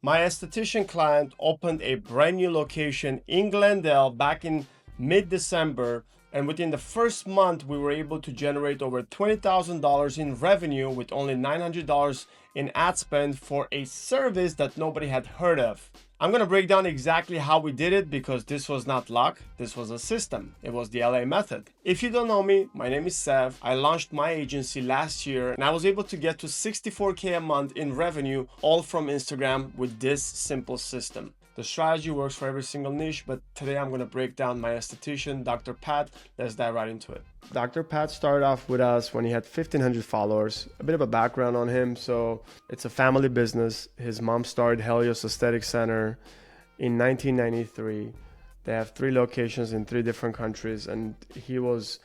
My esthetician client opened a brand new location in Glendale back in mid-December, and within the first month, we were able to generate over $20,000 in revenue with only $900 in ad spend for a service that nobody had heard of. I'm gonna break down exactly how we did it because this was not luck, this was a system. It was the LA method. If you don't know me, my name is Sev. I launched my agency last year and I was able to get to 64K a month in revenue, all from Instagram with this simple system. The strategy works for every single niche, but today I'm gonna break down my esthetician, Dr. Pat. Let's dive right into it. Dr. Pat started off with us when he had 1,500 followers. A bit of a background on him. So it's a family business. His mom started Helios Aesthetic Center in 1993. They have 3 locations in 3 different countries, and he was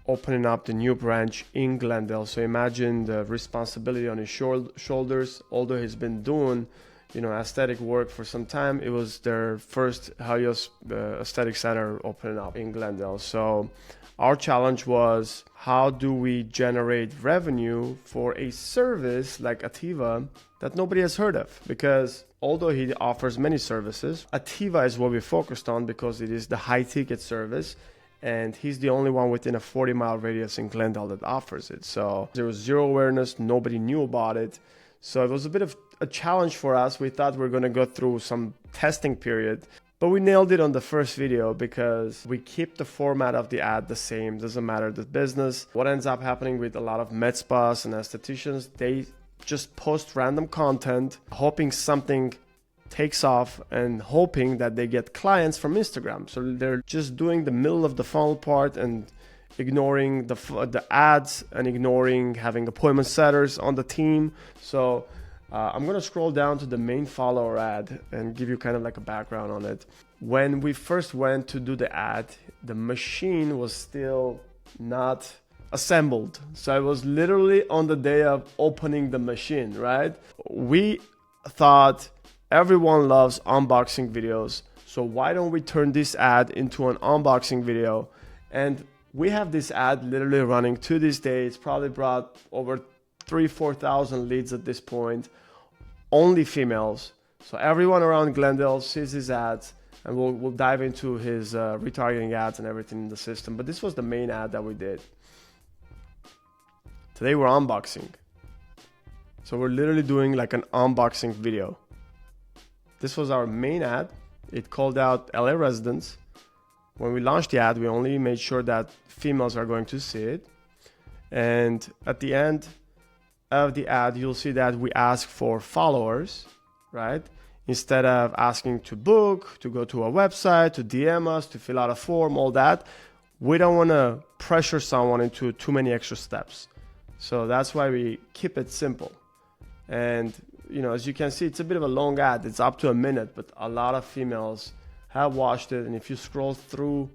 opening up the new branch in Glendale. So imagine the responsibility on his shoulders. Although he's been doing aesthetic work for some time, it was their first Helios Aesthetic Center opening up in Glendale. So our challenge was, how do we generate revenue for a service like Ativa that nobody has heard of? Because although he offers many services, Ativa is what we focused on because it is the high ticket service, and he's the only one within a 40-mile radius in Glendale that offers it. So there was zero awareness, nobody knew about it. So it was a bit of a challenge for us. We thought we were going to go through some testing period, but we nailed it on the first video because we keep the format of the ad the same. Doesn't matter the business. What ends up happening with a lot of med spas and estheticians, they just post random content, hoping something takes off and hoping that they get clients from Instagram. So they're just doing the middle of the funnel part and ignoring the ads and ignoring having appointment setters on the team. So I'm gonna scroll down to the main follower ad and give you kind of like a background on it. When we first went to do the ad, the machine was still not assembled. So it was literally on the day of opening the machine, right? We thought everyone loves unboxing videos, so why don't we turn this ad into an unboxing video? And we have this ad literally running to this day. It's probably brought over 3,000-4,000 leads at this point, only females. So everyone around Glendale sees his ads, and we'll dive into his retargeting ads and everything in the system. But this was the main ad that we did. Today we're unboxing. So we're literally doing like an unboxing video. This was our main ad. It called out LA residents. When we launched the ad, we only made sure that females are going to see it. And at the end of the ad, you'll see that we ask for followers, right? Instead of asking to book, to go to a website, to DM us, to fill out a form, all that, we don't want to pressure someone into too many extra steps. So that's why we keep it simple. And as you can see, it's a bit of a long ad. It's up to a minute, but a lot of females have watched it. And if you scroll through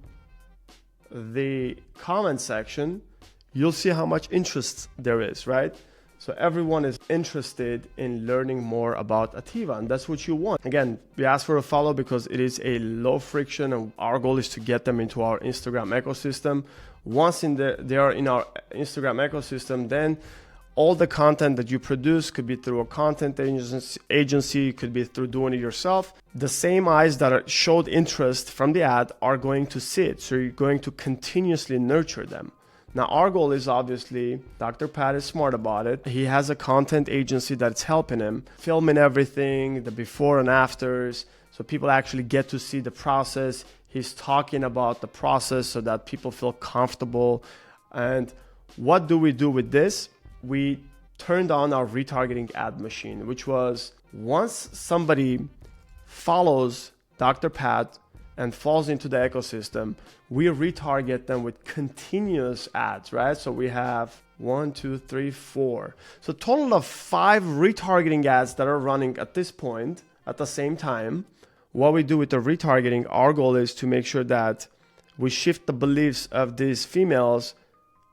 the comment section, you'll see how much interest there is, right? So everyone is interested in learning more about Ativa, and that's what you want. Again, we ask for a follow because it is a low friction, and our goal is to get them into our Instagram ecosystem. Once they are in our Instagram ecosystem, then all the content that you produce could be through a content agency, could be through doing it yourself. The same eyes that showed interest from the ad are going to see it. So you're going to continuously nurture them. Now, our goal is obviously, Dr. Pat is smart about it. He has a content agency that's helping him, filming everything, the before and afters, so people actually get to see the process. He's talking about the process so that people feel comfortable. And what do we do with this? We turned on our retargeting ad machine, which was, once somebody follows Dr. Pat and falls into the ecosystem, we retarget them with continuous ads, right? So we have 1, 2, 3, 4. So total of 5 retargeting ads that are running at this point at the same time. What we do with the retargeting, our goal is to make sure that we shift the beliefs of these females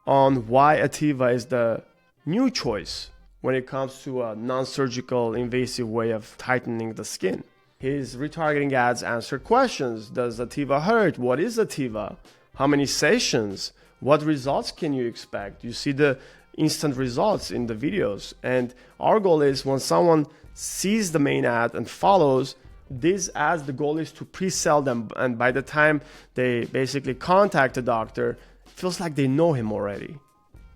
on why Ativa is the new choice when it comes to a non-surgical invasive way of tightening the skin. His retargeting ads answer questions. Does Ativa hurt? What is Ativa? How many sessions? What results can you expect? You see the instant results in the videos. And our goal is when someone sees the main ad and follows these ads, the goal is to pre-sell them. And by the time they basically contact the doctor, it feels like they know him already.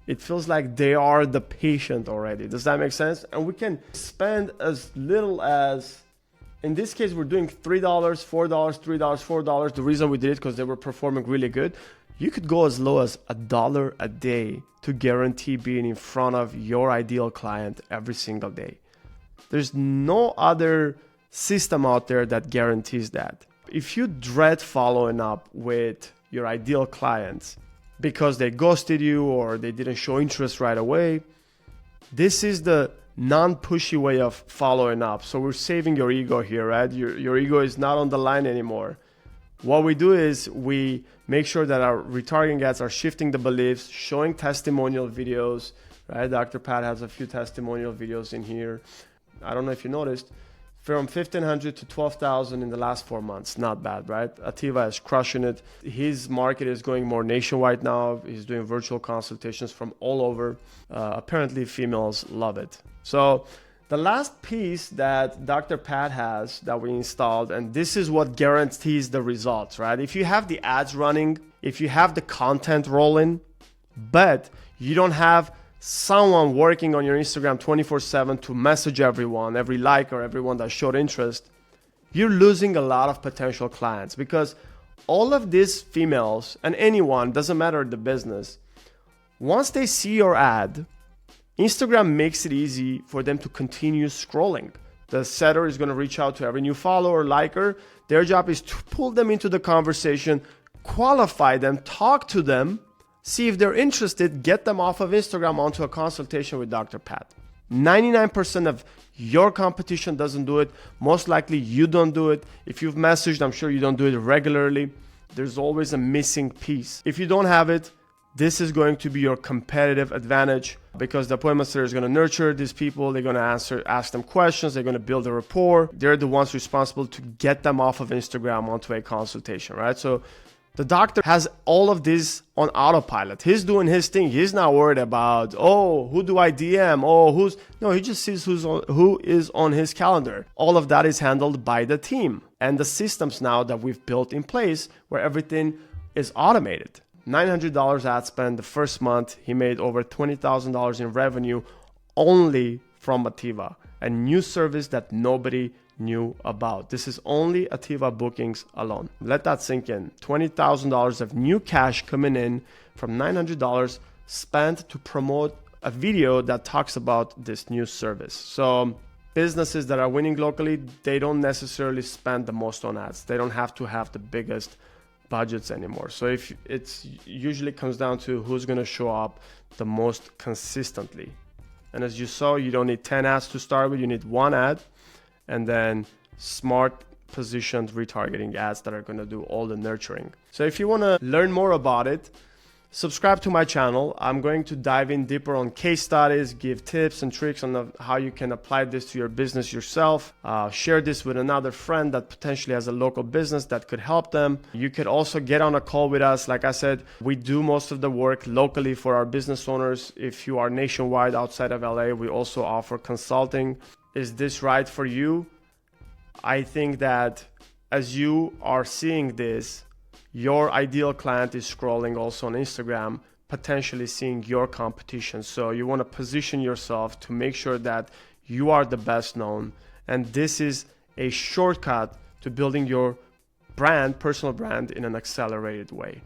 It feels like they are the patient already. Does that make sense? And we can spend as little as, in this case, we're doing $3, $4, $3, $4. The reason we did it because they were performing really good. You could go as low as $1 a day to guarantee being in front of your ideal client every single day. There's no other system out there that guarantees that. If you dread following up with your ideal clients because they ghosted you or they didn't show interest right away, this is the non-pushy way of following up. So we're saving your ego here, right? Your ego is not on the line anymore. What we do is we make sure that our retargeting ads are shifting the beliefs, showing testimonial videos, right? Dr. Pat has a few testimonial videos in here. I don't know if you noticed, from 1,500 to 12,000 in the last 4 months. Not bad, right? Ativa is crushing it. His market is going more nationwide now. He's doing virtual consultations from all over. Apparently females love it. So the last piece that Dr. Pat has that we installed, and this is what guarantees the results, right? If you have the ads running, if you have the content rolling, but you don't have someone working on your Instagram 24/7 to message everyone, every like or everyone that showed interest, you're losing a lot of potential clients, because all of these females and anyone, doesn't matter the business, once they see your ad, Instagram makes it easy for them to continue scrolling. The setter is going to reach out to every new follower, liker. Their job is to pull them into the conversation, qualify them, talk to them, see if they're interested, get them off of Instagram onto a consultation with Dr. Pat. 99% of your competition doesn't do it. Most likely you don't do it. If you've messaged, I'm sure you don't do it regularly. There's always a missing piece. If you don't have it, this is going to be your competitive advantage, because the appointment setter is going to nurture these people. They're going to ask them questions. They're going to build a rapport. They're the ones responsible to get them off of Instagram onto a consultation, right? So the doctor has all of this on autopilot. He's doing his thing. He's not worried about, oh, who do I DM? Oh, no, he just sees who is on his calendar. All of that is handled by the team and the systems now that we've built in place where everything is automated. $900 ad spend the first month. He made over $20,000 in revenue only from Ativa, a new service that nobody knew about. This is only Ativa bookings alone. Let that sink in. $20,000 of new cash coming in from $900 spent to promote a video that talks about this new service. So businesses that are winning locally, they don't necessarily spend the most on ads. They don't have to have the biggest budgets anymore. So if it's usually comes down to who's going to show up the most consistently. And as you saw, you don't need 10 ads to start with. You need one ad and then smart positioned retargeting ads that are going to do all the nurturing. So if you want to learn more about it, subscribe to my channel. I'm going to dive in deeper on case studies, give tips and tricks on how you can apply this to your business yourself. Share this with another friend that potentially has a local business that could help them. You could also get on a call with us. Like I said, we do most of the work locally for our business owners. If you are nationwide outside of LA, we also offer consulting. Is this right for you? I think that as you are seeing this, your ideal client is scrolling also on Instagram, potentially seeing your competition. So you want to position yourself to make sure that you are the best known. And this is a shortcut to building your brand, personal brand, in an accelerated way.